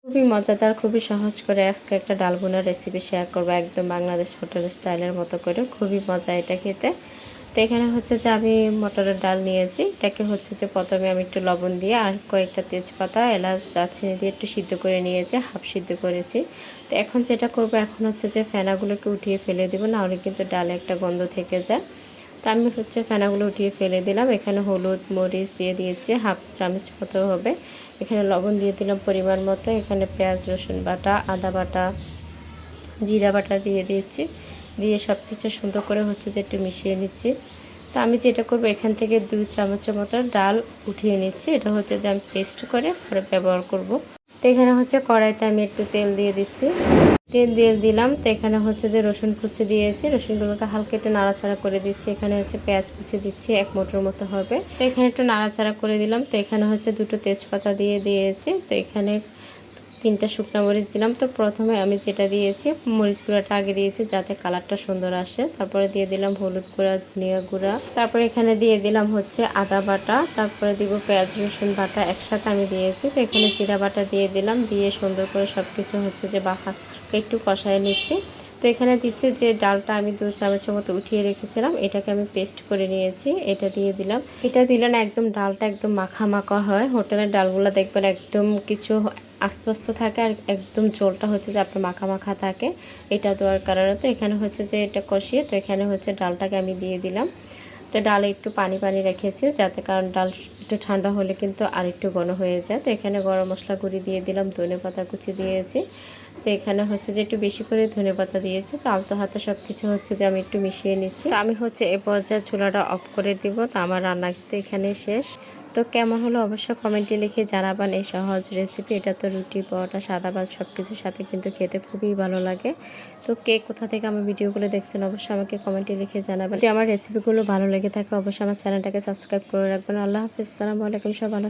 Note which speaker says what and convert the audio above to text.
Speaker 1: খুবই মজাদার, খুবই সহজ করে আজকে একটা ডাল বোনার রেসিপি শেয়ার করবো, একদম বাংলাদেশ হোটেল স্টাইলের মতো করে। খুবই মজা এটা খেতে। তো এখানে হচ্ছে যে আমি মটরের ডাল নিয়েছি। এটাকে হচ্ছে যে প্রথমে আমি একটু লবণ দিয়ে আর কয়েকটা তেজপাতা, এলাচ, দারচিনি দিয়ে একটু সিদ্ধ করে নিয়েছি, হাফ সিদ্ধ করেছি। তো এখন যেটা করবো, এখন হচ্ছে যে ফেনাগুলোকে উঠিয়ে ফেলে দেবো, নাহলে কিন্তু ডালে একটা গন্ধ থেকে যায়। তো আমি হচ্ছে ফেনাগুলো উঠিয়ে ফেলে দিলাম। এখানে হলুদ, মরিচ দিয়ে দিয়েছি, হাফ চামচ মতো হবে। এখানে লবণ দিয়ে দিলাম পরিমাণ মতো। এখানে পেঁয়াজ, রসুন বাটা, আদা বাটা, জিরা বাটা দিয়ে দিয়েছি। দিয়ে সব কিছু সুন্দর করে হচ্ছে যে একটু মিশিয়ে নিচ্ছি। তো আমি যেটা করবো, এখান থেকে 2 চামচের মতো ডাল উঠিয়ে নিচ্ছি। এটা হচ্ছে যে আমি পেস্ট করে পরে ব্যবহার করব। তো এখানে হচ্ছে কড়াইতে আমি একটু তেল দিয়ে দিচ্ছি। তেল দিয়ে দিলাম। তো এখানে হচ্ছে যে রসুন কুচি দিয়েছি, রসুনগুলোকে হালকা একটু নাড়াচাড়া করে দিচ্ছি। এখানে হচ্ছে পেঁয়াজ কুচি দিচ্ছি, 1 মুঠোর মতো হবে। তো এখানে একটু নাড়াচাড়া করে দিলাম। তো এখানে হচ্ছে 2টো তেজপাতা দিয়ে দিয়েছি। তো এখানে 3টা শুকনো মরিচ দিলাম। তো প্রথমে আমি যেটা দিয়েছি, মরিচ গুঁড়াটা আগে দিয়েছি যাতে কালারটা সুন্দর আসে। তারপরে দিয়ে দিলাম হলুদ গুঁড়া, ধনিয়া গুঁড়া। তারপরে এখানে দিয়ে দিলাম হচ্ছে আদা বাটা। তারপরে দিব পেঁয়াজ, রসুন বাটা একসাথে আমি দিয়েছি। তো এখানে জিরা বাটা দিয়ে দিলাম। দিয়ে সুন্দর করে সব কিছু হচ্ছে যে একটু কষায় নিচ্ছি। তো এখানে দিচ্ছে যে ডালটা আমি 2 চামচের মতো উঠিয়ে রেখেছিলাম, এটাকে আমি পেস্ট করে নিয়েছি, এটা দিয়ে দিলাম। এটা দিলে না একদম ডালটা একদম মাখা মাখা হয়। হোটেলের ডালগুলো দেখবেন একদম কিছু আস্তে আস্তে থাকে, আর একদম ঝোলটা হচ্ছে যে আপনার মাখা মাখা থাকে। এটা দেওয়ার কারণে তো এখানে হচ্ছে যে এটা কষিয়ে, তো এখানে হচ্ছে ডালটাকে আমি দিয়ে দিলাম। তো ডালে একটু পানি পানি রেখেছি যাতে, কারণ ডাল একটু ঠান্ডা হলে কিন্তু আর একটু ঘন হয়ে যায়। তো এখানে গরম মশলা গুঁড়ি দিয়ে দিলাম, ধনেপাতা কুচি দিয়েছি। তো এখানে হচ্ছে যে একটু বেশি করে ধনেপাতা দিয়েছি। তো আলতো হাতে সব কিছু হচ্ছে যে আমি একটু মিশিয়ে নিচ্ছি। তো আমি হচ্ছে এ পর্যায়ে চুলাটা অফ করে দিব। তো আমার রান্না কিন্তু এখানে শেষ। তো কেমন হলো অবশ্যই কমেন্টে লিখে জানাবেন এই সহজ রেসিপি। এটা তো রুটি, পরোটা, সাদা ভাত সব কিছুর সাথে কিন্তু খেতে খুবই ভালো লাগে। তো কে কোথা থেকে আমার ভিডিওগুলো দেখছেন অবশ্যই আমাকে কমেন্টে লিখে জানাবেন। যদি আমার রেসিপিগুলো ভালো লেগে থাকে অবশ্যই আমার চ্যানেলটাকে সাবস্ক্রাইব করে রাখবেন। আল্লাহ হাফিজ, আসসালামু আলাইকুম, সব ভালো।